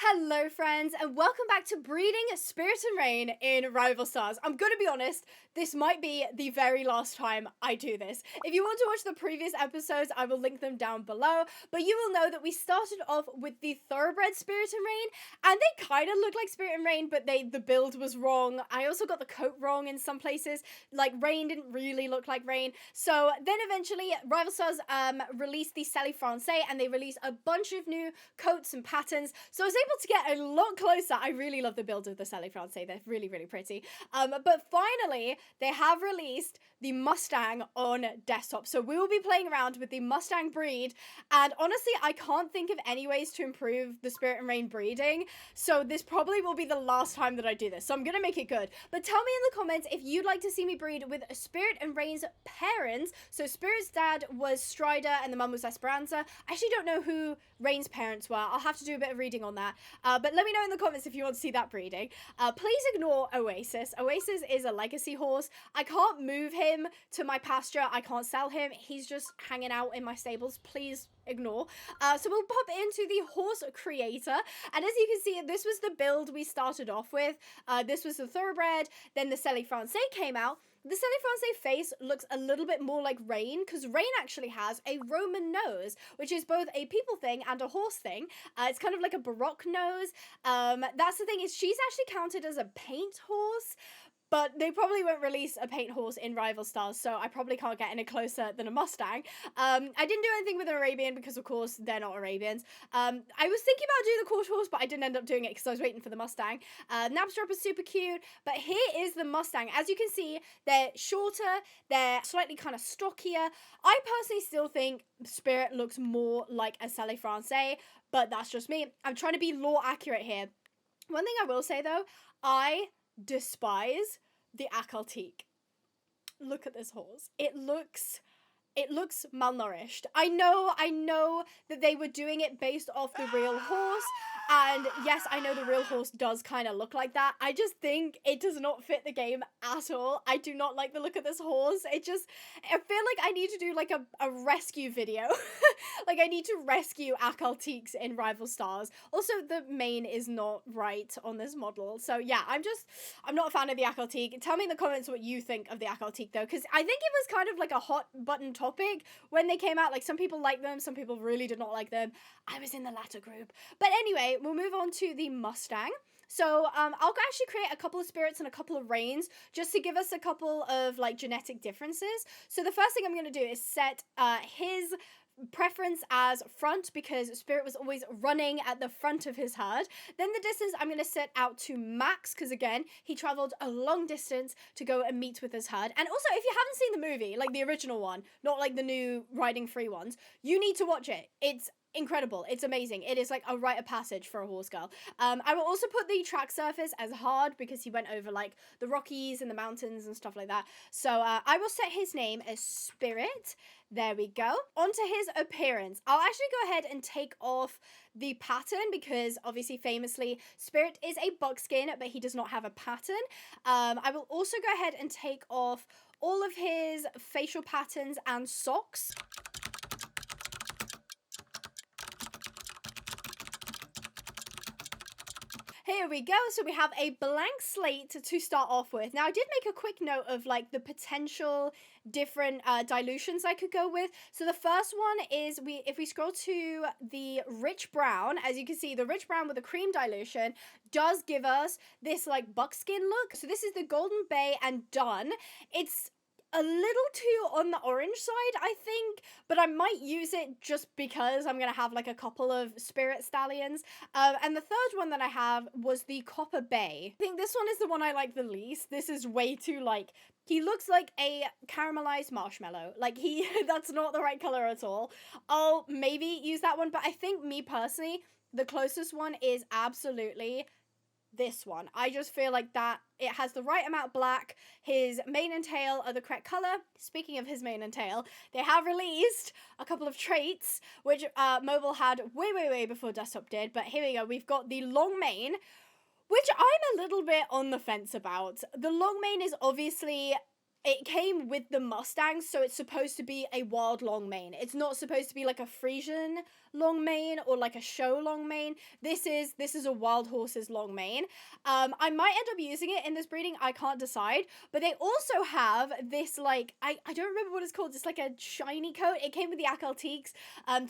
Hello friends and welcome back to Breeding Spirit and Rain in Rival Stars. I'm gonna be honest, this might be the very last time I do this. If you want to watch the previous episodes, I will link them down below, but you will know that we started off with the Thoroughbred Spirit and Rain, and they kind of look like Spirit and Rain, but the build was wrong. I also got the coat wrong in some places, like Rain didn't really look like Rain. So then eventually Rival Stars released the Sally Francais, and they released a bunch of new coats and patterns, so I was able to get a lot closer. I really love the build of the Sally Francais. They're really, really pretty. But finally, they have released the Mustang on desktop. So we will be playing around with the Mustang breed. And honestly, I can't think of any ways to improve the Spirit and Rain breeding. So this probably will be the last time that I do this. So I'm going to make it good. But tell me in the comments if you'd like to see me breed with Spirit and Rain's parents. So Spirit's dad was Strider and the mum was Esperanza. I actually don't know who Rain's parents were. I'll have to do a bit of reading on that. But let me know in the comments if you want to see that breeding. Please ignore Oasis. Oasis is a legacy horse. I can't move him to my pasture. I can't sell him. He's just hanging out in my stables. Please ignore. So we'll pop into the horse creator. And as you can see, this was the build we started off with. This was the Thoroughbred. Then the Sally Francais came out. The Sally Francais face looks a little bit more like Rain, because Rain actually has a Roman nose, which is both a people thing and a horse thing. It's kind of like a Baroque nose. That's the thing, is she's actually counted as a paint horse, but they probably won't release a paint horse in Rival Stars, so I probably can't get any closer than a Mustang. I didn't do anything with an Arabian because, of course, they're not Arabians. I was thinking about doing the quarter horse, but I didn't end up doing it because I was waiting for the Mustang. Napstrap is super cute, but here is the Mustang. As you can see, they're shorter, they're slightly kind of stockier. I personally still think Spirit looks more like a Sally Francais, but that's just me. I'm trying to be lore accurate here. One thing I will say, though, I despise the Akaltique. Look at this horse. It looks malnourished. I know that they were doing it based off the real horse, and yes, I know the real horse does kind of look like that. I just think it does not fit the game at all. I do not like the look of this horse. I feel like I need to do like a rescue video. Like I need to rescue Akaltiques in Rival Stars. Also, the mane is not right on this model. So yeah, I'm not a fan of the Akaltique. Tell me in the comments what you think of the Akaltique though, because I think it was kind of like a hot button topic when they came out. Like some people like them, some people really did not like them. I was in the latter group. But anyway, we'll move on to the Mustang. So I'll actually create a couple of spirits and a couple of rains just to give us a couple of like genetic differences. So the first thing I'm going to do is set his preference as front, because Spirit was always running at the front of his herd. Then the distance I'm going to set out to max, because again, he traveled a long distance to go and meet with his herd. And also, if you haven't seen the movie, like the original one, not like the new riding free ones, you need to watch it. It's incredible. It's amazing. It is like a rite of passage for a horse girl. I will also put the track surface as hard because he went over like the Rockies and the mountains and stuff like that. So I will set his name as Spirit. There we go. Onto his appearance. I'll actually go ahead and take off the pattern because obviously famously Spirit is a buckskin, but he does not have a pattern. I will also go ahead and take off all of his facial patterns and socks. Here we go. So we have a blank slate to start off with. Now I did make a quick note of like the potential different dilutions I could go with. So the first one is if we scroll to the rich brown, as you can see, the rich brown with the cream dilution does give us this like buckskin look. So this is the Golden Bay and Dun. It's a little too on the orange side, I think, but I might use it just because I'm gonna have like a couple of Spirit Stallions. And the third one that I have was the Copper Bay. I think this one is the one I like the least. This is way too like, he looks like a caramelized marshmallow. Like that's not the right color at all. I'll maybe use that one, but I think me personally, the closest one is absolutely this one. I just feel like that it has the right amount black. His mane and tail are the correct color. Speaking of his mane and tail, they have released a couple of traits which mobile had way before desktop did, but here we go. We've got the long mane, which I'm a little bit on the fence about. The long mane is obviously it came with the Mustangs, so it's supposed to be a wild long mane. It's not supposed to be like a Frisian long mane or like a show long mane. This is a wild horse's long mane. I might end up using it in this breeding. I can't decide. But they also have this, like, I don't remember what it's called. It's like a shiny coat. It came with the Akaltiques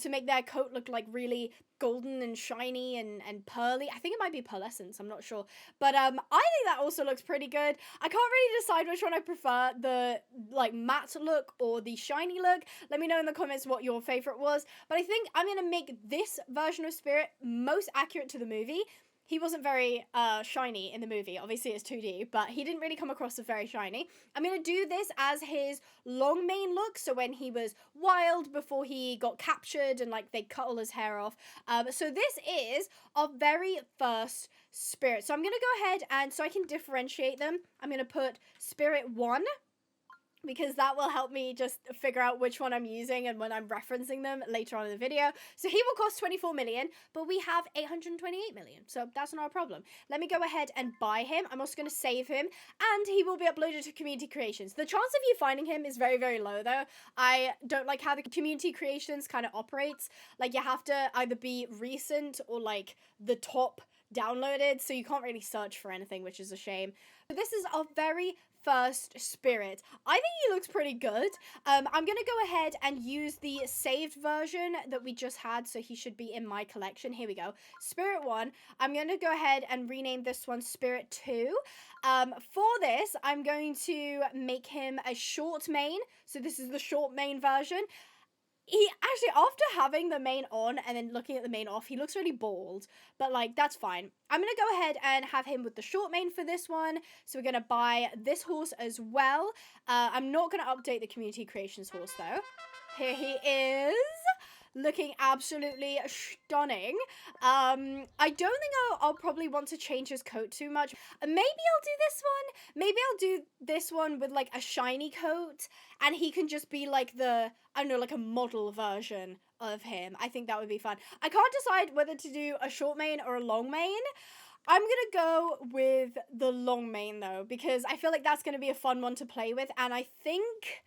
to make their coat look like really golden and shiny and pearly. I think it might be pearlescence, I'm not sure. But I think that also looks pretty good. I can't really decide which one I prefer, the like matte look or the shiny look. Let me know in the comments what your favorite was. But I think I'm gonna make this version of Spirit most accurate to the movie. He wasn't very shiny in the movie. Obviously, it's 2D, but he didn't really come across as very shiny. I'm going to do this as his long mane look, so when he was wild before he got captured and, like, they cut all his hair off. So this is our very first Spirit. So I'm going to go ahead and, so I can differentiate them, I'm going to put Spirit 1, because that will help me just figure out which one I'm using and when I'm referencing them later on in the video. So he will cost 24 million, but we have 828 million, so that's not a problem. Let me go ahead and buy him. I'm also going to save him, and he will be uploaded to community creations. The chance of you finding him is very, very low, though. I don't like how the community creations kind of operates. Like, you have to either be recent or, like, the top downloaded, so you can't really search for anything, which is a shame. But this is our very first Spirit. I think he looks pretty good. I'm gonna go ahead and use the saved version that we just had, so he should be in my collection. Here we go. Spirit 1. I'm gonna go ahead and rename this one Spirit 2. For this, I'm going to make him a short mane. So this is the short mane version. He actually, after having the mane on and then looking at the mane off, he looks really bald, but like, that's fine. I'm gonna go ahead and have him with the short mane for this one. So we're gonna buy this horse as well. I'm not gonna update the community creations horse though. Here he is, looking absolutely stunning. I don't think I'll probably want to change his coat too much. Maybe I'll do this one. Maybe I'll do this one with like a shiny coat, and he can just be like the, I don't know, like a model version of him. I think that would be fun. I can't decide whether to do a short mane or a long mane. I'm gonna go with the long mane though, because I feel like that's gonna be a fun one to play with, and I think,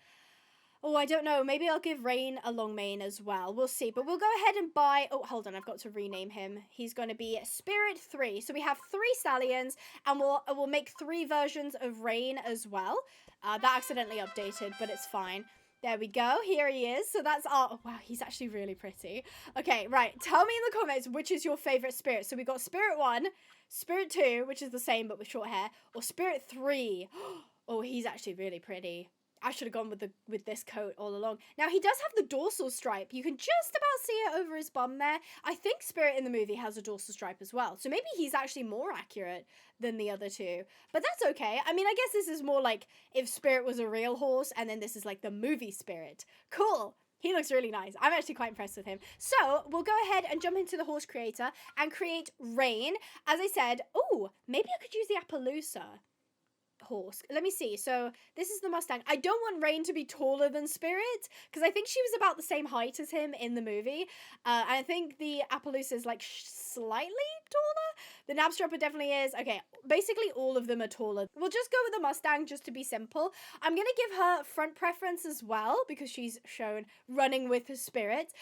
oh, I don't know. Maybe I'll give Rain a long mane as well. We'll see. But we'll go ahead and buy... Oh, hold on. I've got to rename him. He's going to be Spirit 3. So we have 3 Stallions, and we'll make 3 versions of Rain as well. That accidentally updated, but it's fine. There we go. Here he is. So that's our... Oh, wow, he's actually really pretty. Okay, right. Tell me in the comments which is your favorite Spirit. So we got Spirit 1, Spirit 2, which is the same but with short hair, or Spirit 3. Oh, he's actually really pretty. I should have gone with this coat all along. Now, he does have the dorsal stripe. You can just about see it over his bum there. I think Spirit in the movie has a dorsal stripe as well. So maybe he's actually more accurate than the other two. But that's okay. I mean, I guess this is more like if Spirit was a real horse and then this is like the movie Spirit. Cool. He looks really nice. I'm actually quite impressed with him. So we'll go ahead and jump into the horse creator and create Rain. As I said, oh, maybe I could use the Appaloosa horse. Let me see. So this is the Mustang. I don't want Rain to be taller than Spirit because I think she was about the same height as him in the movie. And I think the Appaloosa is like slightly taller. The Knabstrapper definitely is. Okay, basically all of them are taller. We'll just go with the Mustang just to be simple. I'm gonna give her front preference as well because she's shown running with her Spirit.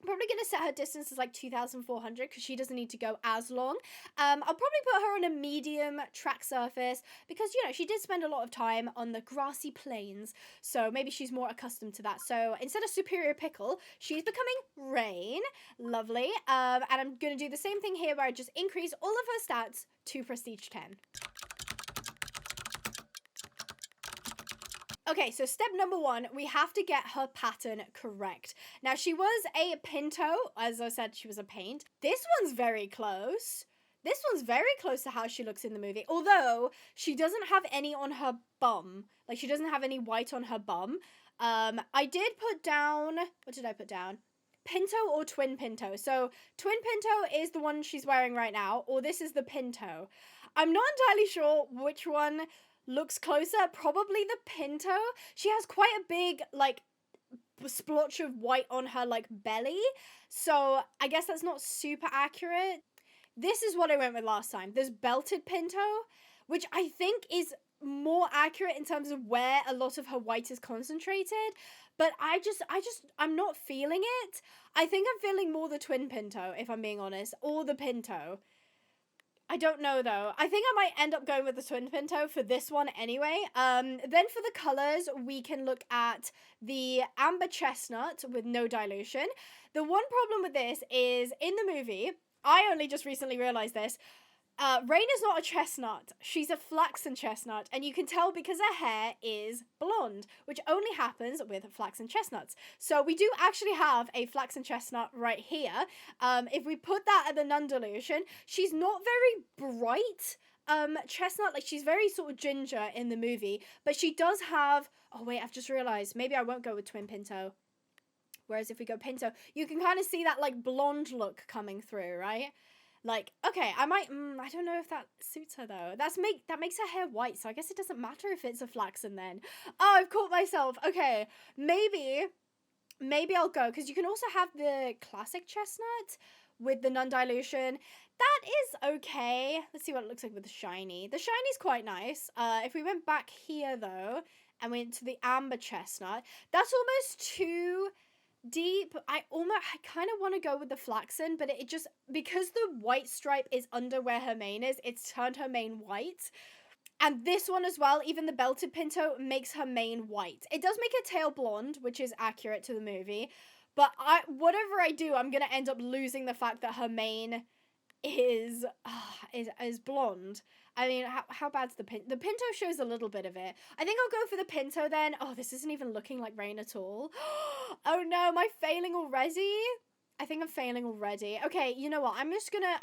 Probably going to set her distance as like 2,400 because she doesn't need to go as long. I'll probably put her on a medium track surface because, you know, she did spend a lot of time on the grassy plains. So maybe she's more accustomed to that. So instead of Superior Pickle, she's becoming Rain. Lovely. And I'm going to do the same thing here where I just increase all of her stats to Prestige 10. Okay, so step number 1, we have to get her pattern correct. Now, she was a pinto. As I said, she was a paint. This one's very close. This one's very close to how she looks in the movie, although she doesn't have any on her bum. Like, she doesn't have any white on her bum. I did put down... What did I put down? Pinto or Twin Pinto. So, Twin Pinto is the one she's wearing right now, or this is the Pinto. I'm not entirely sure which one looks closer. Probably the Pinto. She has quite a big, like, splotch of white on her, like, belly. So, I guess that's not super accurate. This is what I went with last time. This belted Pinto, which I think is more accurate in terms of where a lot of her white is concentrated, but I'm not feeling it. I think I'm feeling more the twin pinto, if I'm being honest, or the pinto. I don't know though. I think I might end up going with the twin pinto for this one anyway. Then for the colors, we can look at the amber chestnut with no dilution. The one problem with this is in the movie, I only just recently realized this, Rain is not a chestnut. She's a flaxen chestnut, and you can tell because her hair is blonde, which only happens with flaxen chestnuts. So we do actually have a flaxen chestnut right here. If we put that at the non-dilution, she's not very bright chestnut. Like, she's very sort of ginger in the movie, but she does have... Oh, wait, I've just realized. Maybe I won't go with twin pinto. Whereas if we go pinto, you can kind of see that, like, blonde look coming through, right? Like, okay, I might, I don't know if that suits her though. That makes her hair white, so I guess it doesn't matter if it's a flaxen then. Oh, I've caught myself. Okay, maybe I'll go, because you can also have the classic chestnut with the non-dilution. That is okay. Let's see what it looks like with the shiny. The shiny's quite nice. If we went back here though, and went to the amber chestnut, that's almost too... deep. I kind of want to go with the flaxen, but it just, because the white stripe is under where her mane is, it's turned her mane white. And this one as well, even the belted pinto makes her mane white. It does make her tail blonde, which is accurate to the movie, but whatever I do, I'm gonna end up losing the fact that her mane is blonde. I mean, how bad's the pinto? The pinto shows a little bit of it. I think I'll go for the pinto then. Oh, this isn't even looking like Rain at all. Oh no, am I failing already? I think I'm failing already. Okay, you know what? I'm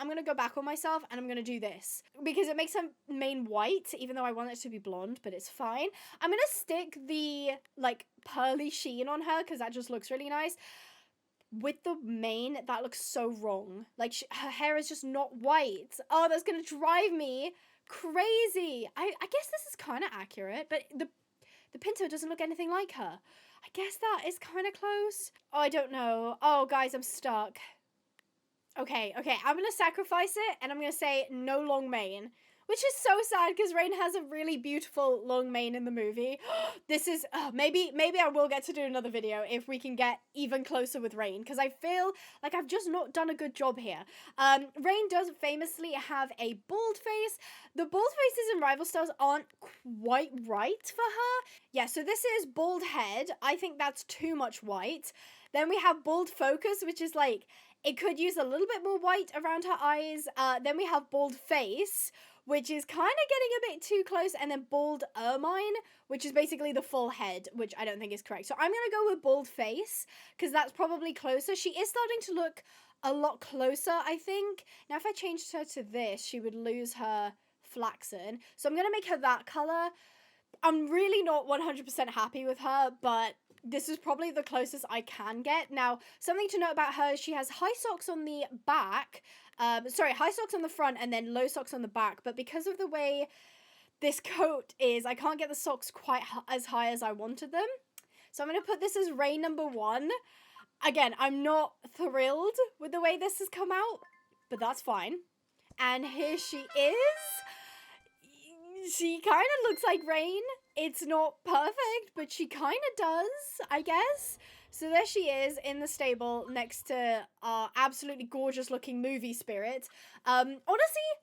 gonna go back on myself and I'm gonna do this. Because it makes her mane white, even though I want it to be blonde, but it's fine. I'm gonna stick the, like, pearly sheen on her, because that just looks really nice. With the mane, that looks so wrong. Like, her hair is just not white. Oh, that's gonna drive me crazy. I guess this is kind of accurate, but the pinto doesn't look anything like her. I guess that is kind of close. Oh, I don't know. Oh, guys, I'm stuck. Okay, I'm gonna sacrifice it, and I'm gonna say no long mane. Which is so sad, because Rain has a really beautiful long mane in the movie. This is... maybe I will get to do another video if we can get even closer with Rain, because I feel like I've just not done a good job here. Rain does famously have a bald face. The bald faces in Rival Stars aren't quite right for her. Yeah, so this is bald head. I think that's too much white. Then we have bald focus, which is like... it could use a little bit more white around her eyes. Then we have bald face, which is kind of getting a bit too close, and then bald ermine, which is basically the full head, which I don't think is correct. So I'm going to go with bald face, because that's probably closer. She is starting to look a lot closer, I think. Now, if I changed her to this, she would lose her flaxen. So I'm going to make her that color. I'm really not 100% happy with her, but this is probably the closest I can get. Now, something to note about her, she has high socks on the back. High socks on the front and then low socks on the back. But because of the way this coat is, I can't get the socks quite as high as I wanted them. So I'm going to put this as Rain number 1. Again, I'm not thrilled with the way this has come out, but that's fine. And here she is. She kind of looks like Rain. It's not perfect, but she kind of does, I guess. So there she is in the stable next to our absolutely gorgeous looking movie spirit. Honestly,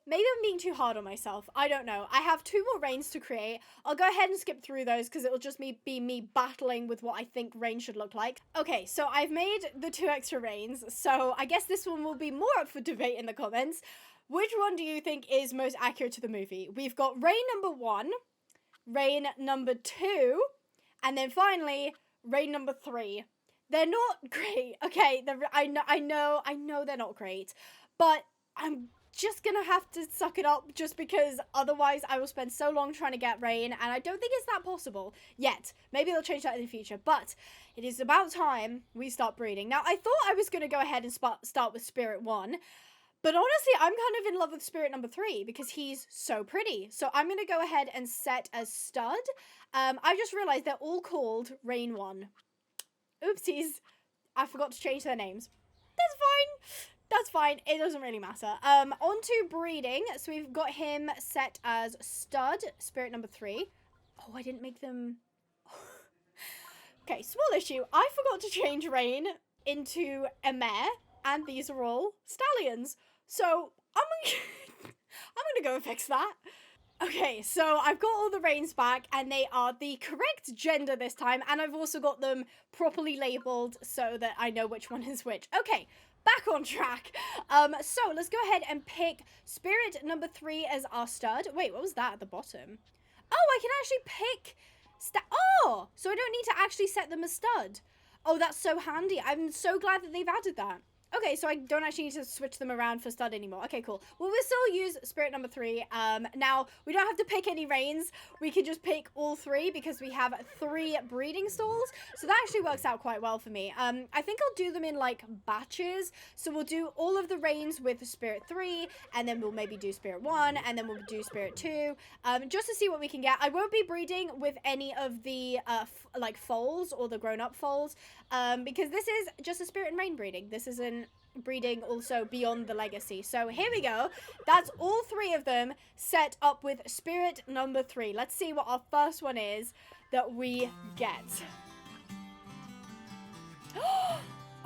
maybe I'm being too hard on myself. I don't know. I have 2 more Rains to create. I'll go ahead and skip through those because it'll just be me battling with what I think Rain should look like. Okay, so I've made the 2 extra Rains, so I guess this one will be more up for debate in the comments. Which one do you think is most accurate to the movie? We've got Rain number 1, Rain number 2, and then finally, Rain number 3. They're not great. Okay, I know they're not great, but I'm just gonna have to suck it up just because otherwise I will spend so long trying to get Rain, and I don't think it's that possible yet. Maybe they'll change that in the future, but it is about time we start breeding. Now, I thought I was gonna go ahead and start with Spirit 1, but honestly, I'm kind of in love with Spirit number 3 because he's so pretty. So I'm going to go ahead and set as Stud. I just realized they're all called Rain 1. Oopsies. I forgot to change their names. That's fine. That's fine. It doesn't really matter. On to breeding. So we've got him set as stud, spirit number 3. Oh, I didn't make them... Okay, small issue. I forgot to change Rain into a mare, and these are all stallions. So I'm gonna go and fix that. Okay, so I've got all the reins back, and they are the correct gender this time, and I've also got them properly labeled so that I know which one is which. Okay, back on track. So let's go ahead and pick spirit number 3 as our stud. Wait, what was that at the bottom? Oh, I can actually pick... Oh, so I don't need to actually set them as stud. Oh, that's so handy. I'm so glad that they've added that. Okay, so I don't actually need to switch them around for stud anymore. Okay, cool. Well, we'll still use spirit number 3. Now, we don't have to pick any reins. We can just pick all 3 because we have 3 breeding stalls. So that actually works out quite well for me. I think I'll do them in, like, batches. So we'll do all of the reins with spirit 3, and then we'll maybe do spirit 1, and then we'll do spirit 2, just to see what we can get. I won't be breeding with any of the, like, foals or the grown-up foals, because this is just a spirit and rein breeding. This isn't breeding also beyond the legacy. So here we go. That's all 3 of them set up with spirit number 3. Let's see what our first one is that we get.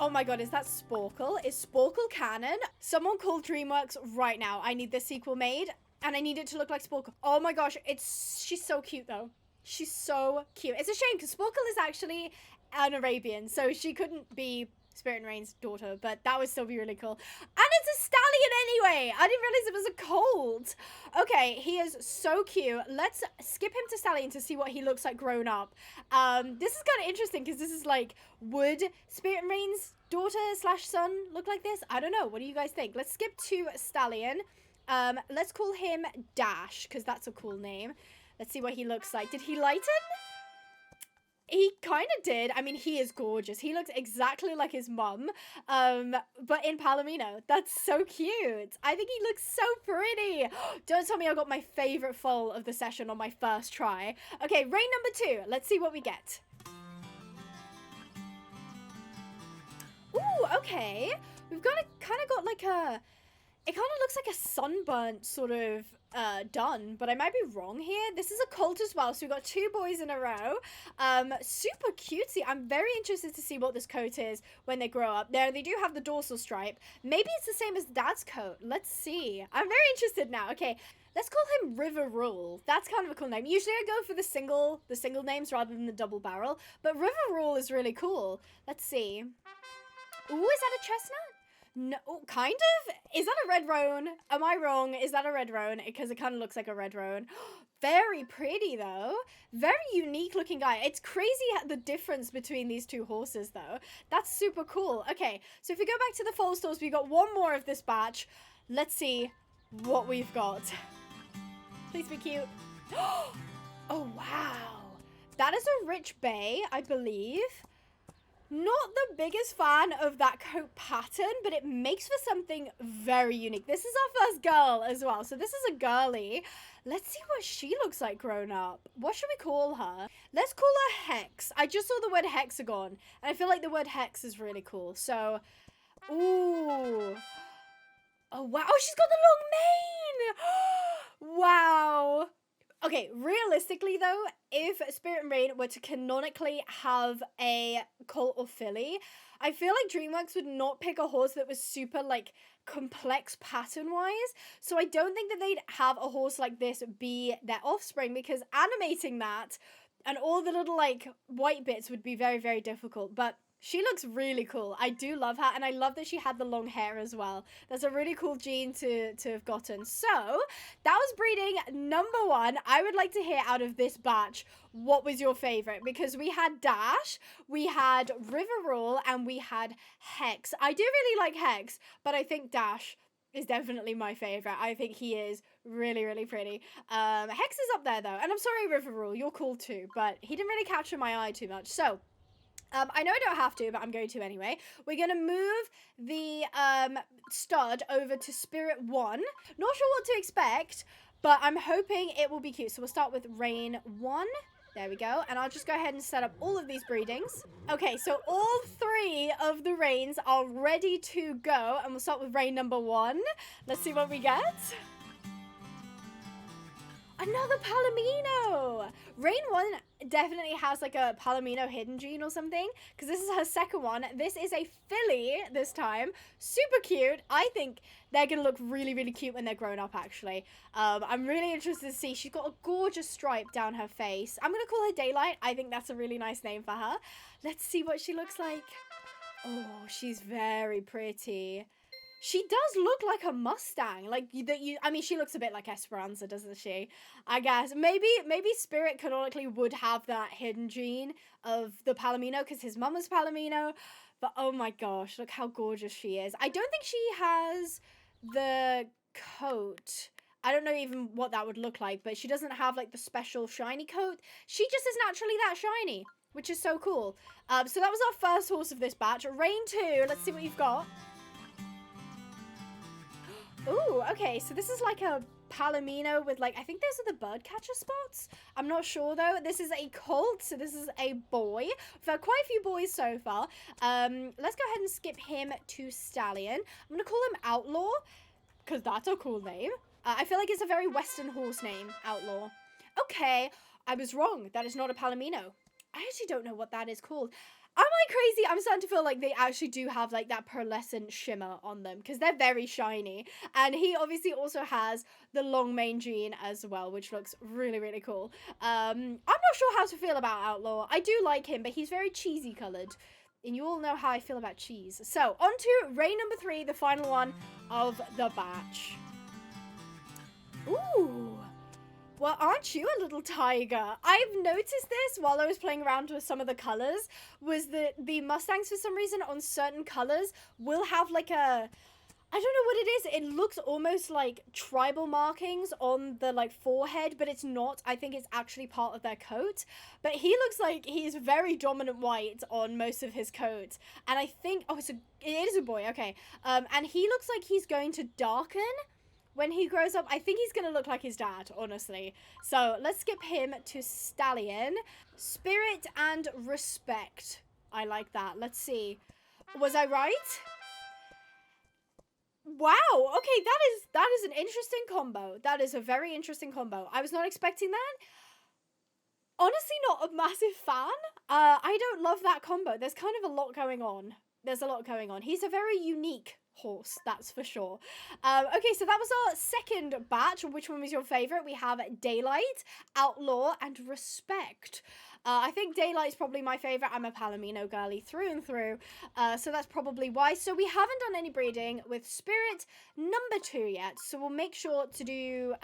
Oh my god, is that Sporkle? Is Sporkle canon? Someone call DreamWorks right now. I need this sequel made, and I need it to look like Sporkle. Oh my gosh, she's so cute though. She's so cute. It's a shame because Sporkle is actually an Arabian, so she couldn't be Spirit and Rain's daughter, but that would still be really cool. And it's a stallion anyway! I didn't realize it was a colt. Okay, he is so cute. Let's skip him to Stallion to see what he looks like grown up. This is kind of interesting because this is like, would Spirit and Rain's daughter slash son look like this? I don't know. What do you guys think? Let's skip to Stallion. Let's call him Dash because that's a cool name. Let's see what he looks like. Did he lighten? He kind of did. I mean, he is gorgeous. He looks exactly like his mum, but in Palomino. That's so cute. I think he looks so pretty. Don't tell me I got my favorite foal of the session on my first try. Okay, rein number 2. Let's see what we get. Ooh, okay. We've got kind of got like a... It kind of looks like a sunburnt sort of dun, but I might be wrong here. This is a colt as well, so we've got 2 boys in a row. Super cutesy. I'm very interested to see what this coat is when they grow up. They do have the dorsal stripe. Maybe it's the same as Dad's coat. Let's see. I'm very interested now. Okay, let's call him River Rule. That's kind of a cool name. Usually I go for the single names rather than the double barrel, but River Rule is really cool. Let's see. Ooh, is that a chestnut? No, kind of? Is that a red roan? Am I wrong? Is that a red roan? Because it kind of looks like a red roan. Very pretty, though. Very unique looking guy. It's crazy the difference between these 2 horses, though. That's super cool. Okay, so if we go back to the foal stalls, we've got 1 more of this batch. Let's see what we've got. Please be cute. Oh, wow. That is a rich bay, I believe. Not the biggest fan of that coat pattern, but it makes for something very unique. This is our first girl as well, so this is a girly. Let's see what she looks like grown up. What should we call her? Let's call her Hex. I just saw the word hexagon, and I feel like the word hex is really cool. So, ooh. Oh, wow. Oh, she's got the long mane. Wow. Okay, realistically though, if Spirit and Rain were to canonically have a colt or filly, I feel like DreamWorks would not pick a horse that was super, like, complex pattern-wise. So I don't think that they'd have a horse like this be their offspring, because animating that and all the little, like, white bits would be very, very difficult. But she looks really cool. I do love her, and I love that she had the long hair as well. That's a really cool gene to have gotten. So, that was breeding number 1. I would like to hear out of this batch, what was your favorite? Because we had Dash, we had River Rule, and we had Hex. I do really like Hex, but I think Dash is definitely my favorite. I think he is really, really pretty. Hex is up there, though. And I'm sorry, River Rule, you're cool too, but he didn't really capture my eye too much. So, I know I don't have to, but I'm going to anyway. We're going to move the stud over to Spirit 1. Not sure what to expect, but I'm hoping it will be cute. So we'll start with Rain 1. There we go. And I'll just go ahead and set up all of these breedings. Okay, so all 3 of the rains are ready to go. And we'll start with rain number 1. Let's see what we get. Another Palomino! Rain 1 definitely has like a Palomino hidden gene or something, because this is her second one. This is a filly this time. Super cute. I think they're going to look really, really cute when they're grown up, actually. I'm really interested to see. She's got a gorgeous stripe down her face. I'm going to call her Daylight. I think that's a really nice name for her. Let's see what she looks like. Oh, she's very pretty. She does look like a Mustang. Like, I mean, she looks a bit like Esperanza, doesn't she? I guess. Maybe Spirit canonically would have that hidden gene of the Palomino, because his mum was Palomino. But, oh my gosh, look how gorgeous she is. I don't think she has the coat. I don't know even what that would look like, but she doesn't have, like, the special shiny coat. She just is naturally that shiny, which is so cool. So that was our first horse of this batch. Rain 2, let's see what you've got. Ooh, okay, so this is like a Palomino with like, I think those are the bird catcher spots. I'm not sure though. This is a colt, so this is a boy. We've had quite a few boys so far. Let's go ahead and skip him to Stallion. I'm gonna call him Outlaw, because that's a cool name. I feel like it's a very Western horse name, Outlaw. Okay, I was wrong. That is not a Palomino. I actually don't know what that is called. Am I crazy? I'm starting to feel like they actually do have like that pearlescent shimmer on them, because they're very shiny. And he obviously also has the long mane gene as well, which looks really, really cool. I'm not sure how to feel about Outlaw. I do like him, but he's very cheesy colored. And you all know how I feel about cheese. So, on to rain number 3, the final one of the batch. Ooh. Well, aren't you a little tiger? I've noticed this while I was playing around with some of the colors, was that the Mustangs, for some reason, on certain colors, will have like a... I don't know what it is. It looks almost like tribal markings on the like forehead, but it's not. I think it's actually part of their coat. But he looks like he's very dominant white on most of his coat. And I think... Oh, it is a boy. Okay. And he looks like he's going to darken when he grows up. I think he's going to look like his dad, honestly. So let's skip him to Stallion. Spirit and respect. I like that. Let's see. Was I right? Wow. Okay, that is an interesting combo. That is a very interesting combo. I was not expecting that. Honestly, not a massive fan. I don't love that combo. There's kind of a lot going on. There's a lot going on. He's a very unique horse, that's for sure. Okay, so that was our second batch. Which one was your favorite? We have Daylight, Outlaw, and Respect. I think Daylight's probably my favorite. I'm a Palomino girly through and through, so that's probably why. So we haven't done any breeding with Spirit number 2 yet, so we'll make sure to do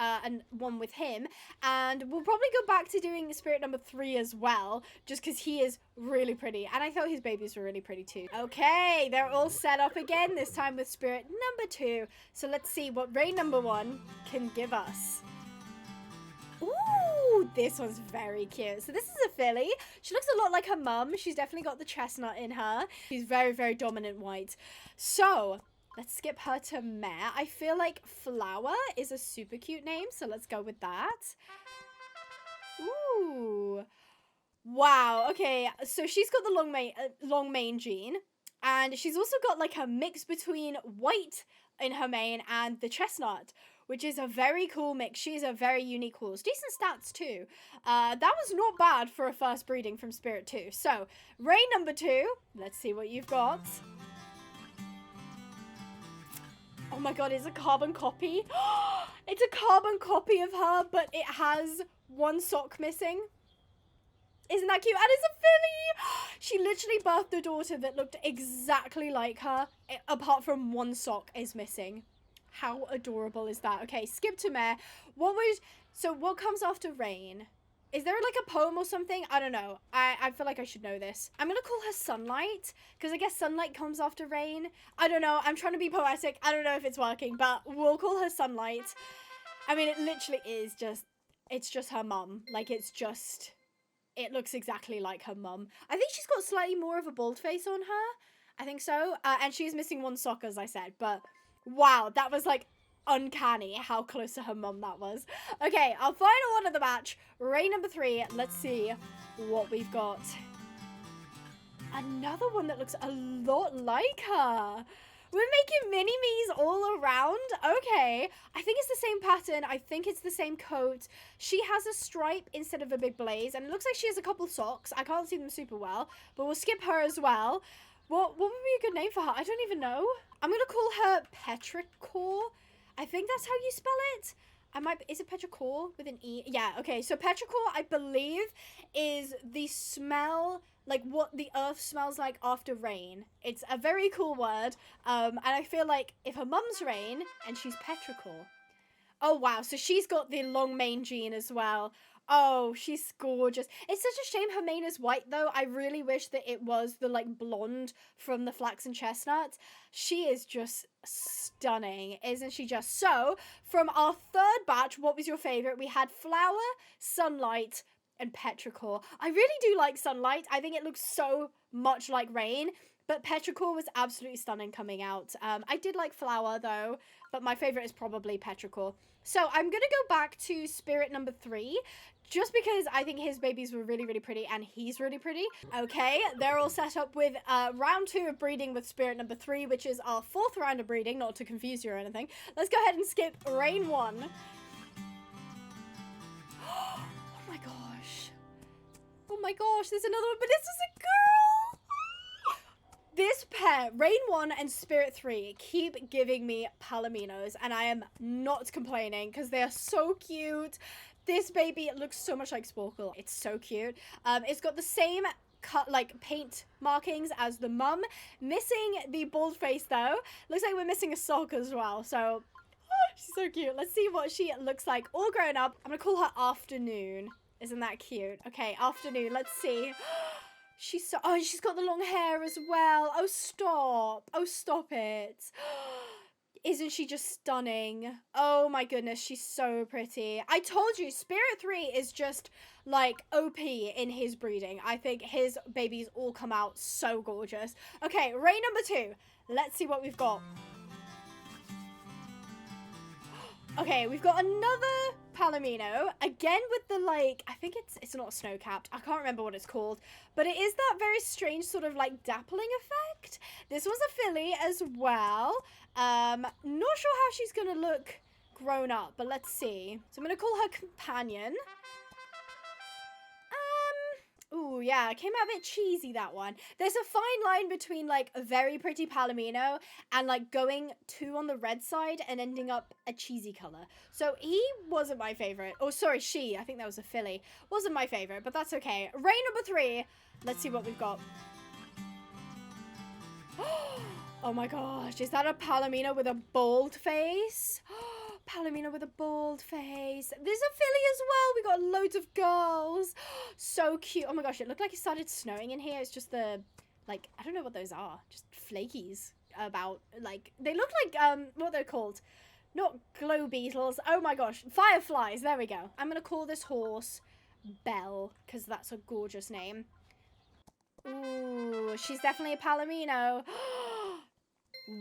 one with him, and we'll probably go back to doing Spirit number 3 as well, just because he is really pretty, and I thought his babies were really pretty too. Okay, they're all set up again, this time with Spirit number 2, so let's see what rain number 1 can give us. Ooh, this one's very cute. So this is a filly. She looks a lot like her mum. She's definitely got the chestnut in her. She's very, very dominant white. So let's skip her to Mare. I feel like Flower is a super cute name, so let's go with that. Ooh. Wow. Okay, so she's got the long mane gene, and she's also got like a mix between white in her mane and the chestnut, which is a very cool mix. She's a very unique horse. Decent stats too. That was not bad for a first breeding from Spirit 2. So, rain number 2. Let's see what you've got. Oh my god, it's a carbon copy. It's a carbon copy of her, but it has one sock missing. Isn't that cute? And it's a filly! She literally birthed a daughter that looked exactly like her, apart from one sock is missing. How adorable is that? Okay, skip to Mare. What comes after rain? Is there like a poem or something? I don't know. I feel like I should know this. I'm gonna call her Sunlight, because I guess sunlight comes after rain. I don't know. I'm trying to be poetic. I don't know if it's working, but we'll call her Sunlight. I mean, it literally is just, it's just her mum. Like, it looks exactly like her mum. I think she's got slightly more of a bald face on her. I think so. And she's missing one sock, as I said, but... Wow, that was like uncanny how close to her mum that was. Okay, our final one of the match, reign number 3. Let's see what we've got. Another one that looks a lot like her. We're making mini-me's all around. Okay. I think it's the same pattern. I think it's the same coat. She has a stripe instead of a big blaze. And it looks like she has a couple socks. I can't see them super well. But we'll skip her as well. What would be a good name for her? I don't even know. I'm going to call her Petrichor. I think that's how you spell it. Is it Petrichor with an E? Yeah, okay. So Petrichor, I believe, is the smell, like what the earth smells like after rain. It's a very cool word. And I feel like if her mum's Rain and she's Petrichor. Oh, wow. So she's got the long mane gene as well. Oh, she's gorgeous. It's such a shame her mane is white, though. I really wish that it was the, like, blonde from the Flax and Chestnut. She is just stunning, isn't she just? So, from our third batch, what was your favorite? We had Flower, Sunlight, and Petrichor. I really do like Sunlight. I think it looks so much like Rain. But Petrichor was absolutely stunning coming out. I did like Flower, though. But my favorite is probably Petrichor. So I'm going to go back to Spirit number 3. Just because I think his babies were really, really pretty. And he's really pretty. Okay, they're all set up with round 2 of breeding with Spirit number 3. Which is our 4th round of breeding. Not to confuse you or anything. Let's go ahead and skip Reign 1. Oh my gosh. Oh my gosh, there's another one. But this is a girl. This pair, Reign 1 and Spirit 3, keep giving me Palominos, and I am not complaining because they are so cute. This baby looks so much like Sporkle. It's so cute. It's got the same paint markings as the mum. Missing the bald face, though. Looks like we're missing a sock as well, so she's so cute. Let's see what she looks like all grown up. I'm gonna call her Afternoon. Isn't that cute? Okay, Afternoon. Let's see. She's got the long hair as well. Oh, stop. Oh, stop it. Isn't she just stunning? Oh my goodness, she's so pretty. I told you, Spirit 3 is just like OP in his breeding. I think his babies all come out so gorgeous. Okay, reign number 2. Let's see what we've got. Okay, we've got another Palomino, again with the, like, I think it's not snow-capped. I can't remember what it's called, but it is that very strange sort of, like, dappling effect. This was a filly as well. Not sure how she's gonna look grown up, but let's see. So I'm gonna call her Companion. Ooh, yeah, it came out a bit cheesy, that one. There's a fine line between, like, a very pretty Palomino and, like, going 2 on the red side and ending up a cheesy color. So he wasn't my favorite. Oh, sorry, she. I think that was a filly. Wasn't my favorite, but that's okay. Reign number 3. Let's see what we've got. Oh my gosh, is that a Palomino with a bald face? Palomino with a bald face. There's a filly as well. We got loads of girls. So cute. Oh my gosh, it looked like it started snowing in here. It's just the, like, I don't know what those are. Just flakies about, like, they look like, what they're called. Not glow beetles. Oh my gosh. Fireflies. There we go. I'm going to call this horse Belle because that's a gorgeous name. Ooh, she's definitely a Palomino.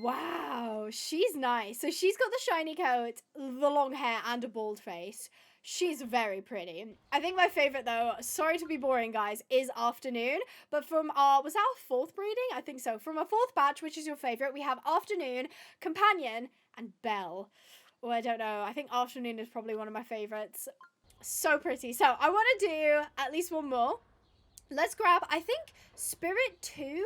Wow, she's nice. So she's got the shiny coat, the long hair, and a bald face. She's very pretty. I think my favorite, though, sorry to be boring, guys, is Afternoon. But from our, was that our 4th breeding? I think so. From our 4th batch, which is your favorite, we have Afternoon, Companion, and Belle. Oh, I don't know. I think Afternoon is probably one of my favorites. So pretty. So I want to do at least one more. Let's grab, I think, Spirit 2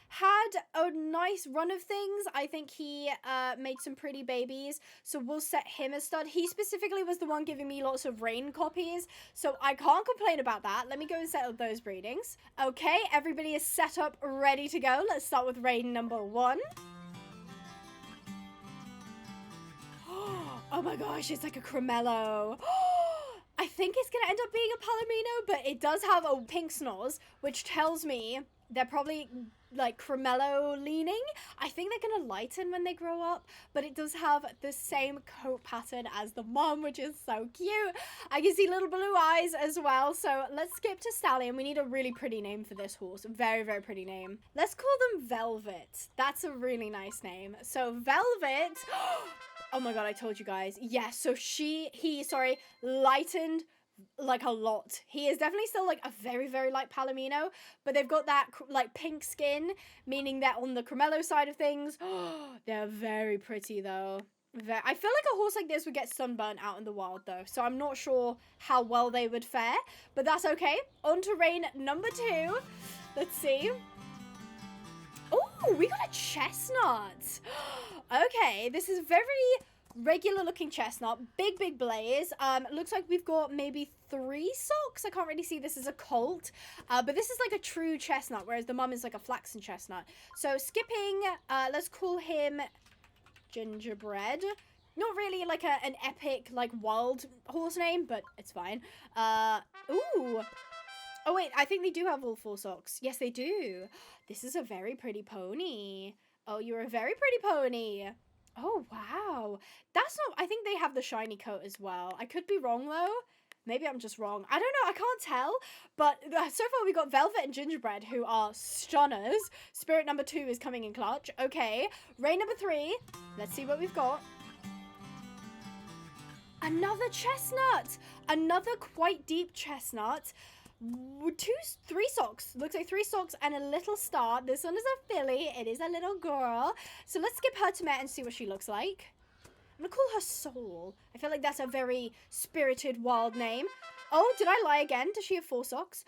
had a nice run of things. I think he made some pretty babies, so we'll set him as stud. He specifically was the one giving me lots of Rain copies, so I can't complain about that. Let me go and set up those breedings. Okay, everybody is set up, ready to go. Let's start with Rain number 1. Oh my gosh, it's like a Cremello. I think it's going to end up being a Palomino, but it does have a pink snoz, which tells me they're probably like Cremello leaning. I think they're going to lighten when they grow up, but it does have the same coat pattern as the mom, which is so cute. I can see little blue eyes as well. So let's skip to Stallion. We need a really pretty name for this horse. Very, very pretty name. Let's call them Velvet. That's a really nice name. So Velvet. Oh my god, I told you guys. Yes, so sorry, lightened like a lot. He is definitely still like a very, very light Palomino, but they've got that like pink skin, meaning that on the Cremello side of things, they're very pretty though. I feel like a horse like this would get sunburnt out in the wild though, so I'm not sure how well they would fare, but that's okay. On to rein number 2. Let's see. Oh, we got a chestnut. Okay, this is very regular looking chestnut, big blaze. Looks like we've got maybe 3 socks. I can't really see this as a colt, but this is like a true chestnut, whereas the mum is like a flaxen chestnut. So skipping, let's call him Gingerbread. Not really like an epic like wild horse name, but it's fine. Ooh. Oh wait, I think they do have all 4 socks. Yes, they do. This is a very pretty pony. Oh, you're a very pretty pony. Oh, wow. That's not... I think they have the shiny coat as well. I could be wrong, though. Maybe I'm just wrong. I don't know. I can't tell. But so far, we got Velvet and Gingerbread, who are stunners. Spirit number 2 is coming in clutch. Okay. Rein number 3. Let's see what we've got. Another chestnut. Another quite deep chestnut. 3 socks. Looks like 3 socks and a little star. This one is a filly. It is a little girl. So let's skip her to Met and see what she looks like. I'm gonna call her Soul. I feel like that's a very spirited, wild name. Oh, did I lie again? Does she have 4 socks?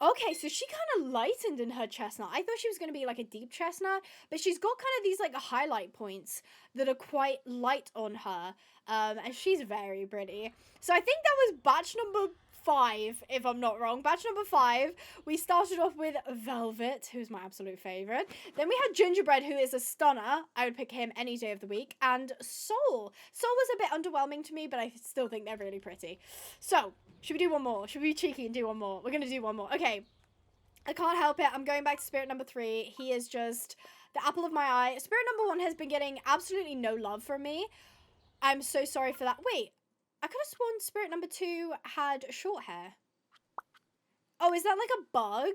Okay, so she kind of lightened in her chestnut. I thought she was gonna be like a deep chestnut, but she's got kind of these like highlight points that are quite light on her. And she's very pretty. So I think that was batch number 5, if I'm not wrong. Batch number 5, we started off with Velvet, who's my absolute favorite. Then we had Gingerbread, who is a stunner. I would pick him any day of the week. And Soul. Soul was a bit underwhelming to me, but I still think they're really pretty. So, should we do one more? Should we be cheeky and do one more? We're going to do one more. Okay. I can't help it. I'm going back to Spirit number 3. He is just the apple of my eye. Spirit number 1 has been getting absolutely no love from me. I'm so sorry for that. Wait. I could have sworn Spirit number 2 had short hair. Oh, is that like a bug?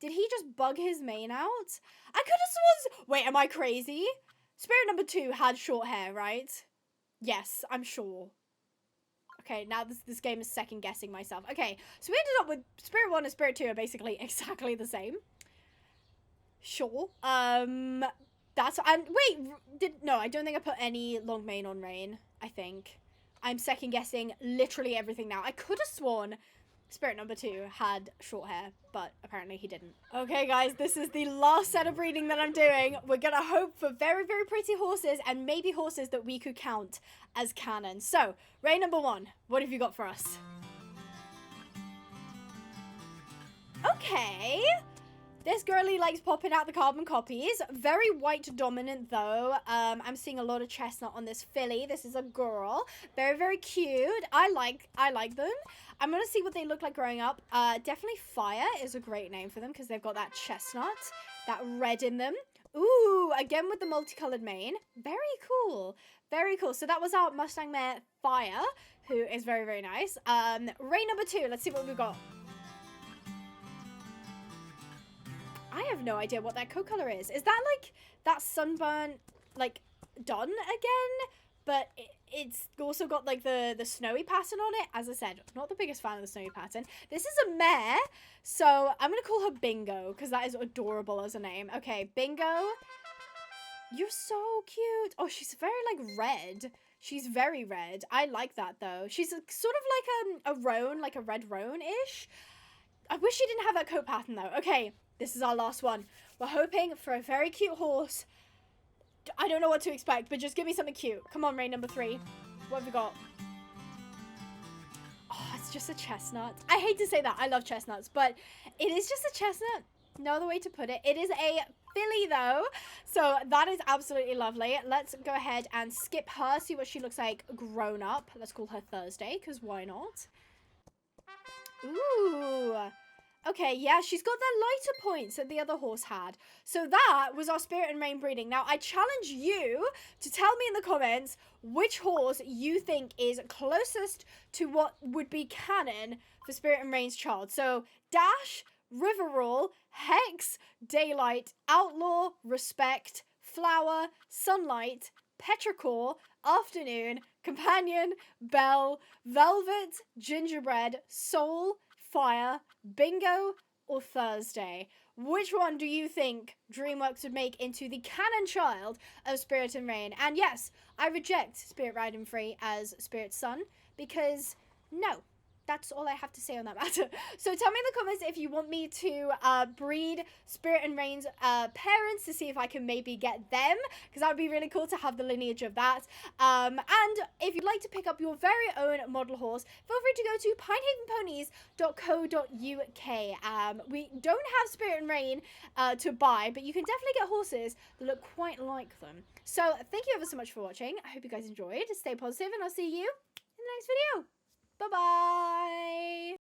Did he just bug his mane out? I could have sworn... Wait, am I crazy? Spirit number 2 had short hair, right? Yes, I'm sure. Okay, now this game is second guessing myself. Okay, so we ended up with Spirit 1 and Spirit 2 are basically exactly the same. Sure. That's... And wait, no, I don't think I put any long mane on Rain, I think. I'm second guessing literally everything now. I could have sworn Spirit number 2 had short hair, but apparently he didn't. Okay, guys, this is the last set of breeding that I'm doing. We're gonna hope for very, very pretty horses and maybe horses that we could count as canon. So, Rein number 1, what have you got for us? Okay. This girly likes popping out the carbon copies. Very white dominant though. I'm seeing a lot of chestnut on this filly. This is a girl. Very, very cute. I like them. I'm gonna see what they look like growing up. Definitely Fire is a great name for them because they've got that chestnut, that red in them. Ooh, again with the multicolored mane. Very cool. Very cool. So that was our Mustang mare Fire, who is very, very nice. Rein number 2. Let's see what we've got. I have no idea what that coat color is. Is that like that sunburn, like done again? But it's also got like the snowy pattern on it. As I said, not the biggest fan of the snowy pattern. This is a mare, so I'm gonna call her Bingo because that is adorable as a name. Okay, Bingo, you're so cute. Oh, she's very like red. She's very red. I like that though. She's sort of like a roan, like a red roan-ish. I wish she didn't have that coat pattern though. Okay. This is our last one. We're hoping for a very cute horse. I don't know what to expect, but just give me something cute. Come on, Rein number 3. What have we got? Oh, it's just a chestnut. I hate to say that. I love chestnuts, but it is just a chestnut. No other way to put it. It is a filly, though. So that is absolutely lovely. Let's go ahead and skip her, see what she looks like grown up. Let's call her Thursday, because why not? Ooh. Okay, yeah, she's got the lighter points that the other horse had. So that was our Spirit and Rein breeding. Now, I challenge you to tell me in the comments which horse you think is closest to what would be canon for Spirit and Rein's child. So, Dash, Riverroll, Hex, Daylight, Outlaw, Respect, Flower, Sunlight, Petrichor, Afternoon, Companion, Belle, Velvet, Gingerbread, Soul, Fire, Bingo, or Thursday? Which one do you think DreamWorks would make into the canon child of Spirit and Rain? And yes, I reject Spirit Ride and Free as Spirit's son because no. That's all I have to say on that matter. So tell me in the comments if you want me to breed Spirit and Rain's parents to see if I can maybe get them, because that would be really cool to have the lineage of that. And if you'd like to pick up your very own model horse, feel free to go to pinehavenponies.co.uk. We don't have Spirit and Rain to buy, but you can definitely get horses that look quite like them. So thank you ever so much for watching. I hope you guys enjoyed. Stay positive, and I'll see you in the next video. Bye-bye.